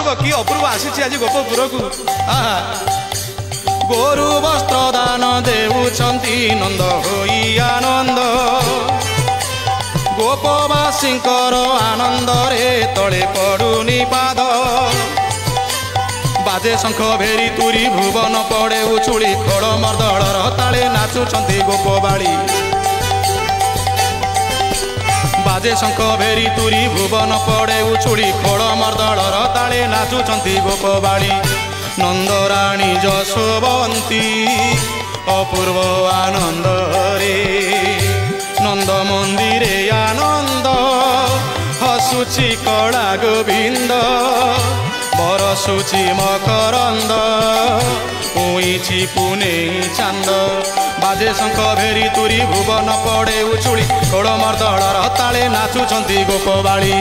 अनुभ कि अपूर्व आसी आज गोपपुर को गोरु वस्त्र दान देउछन्ति नंद होई आनंद गोपवासींकर आनंद रे तले पड़ुनी पाद बाजे शंख भेरी तुरी भुवन पड़े उछुड़ी खड़ मर्दड़र ताले नाचुछन्ति गोपबाड़ी बाजे शंख भेरी तुरी भुवन पड़े उछुड़ी खड़ मर्दड़र ताले नाचुछन्ति गोपबाड़ी नंदराणी जशोवंती अपूर्व आनंद रे नंद मंदिरे आनंद हसुची कड़ा गोविंद बरसुची मकरंद उईची पुने चांद बाजे शंख भेरी तुरी भुवन पड़े उछुड़ी खड़ मर्दड़र ताले नाचुछन्ति गोपबाड़ी।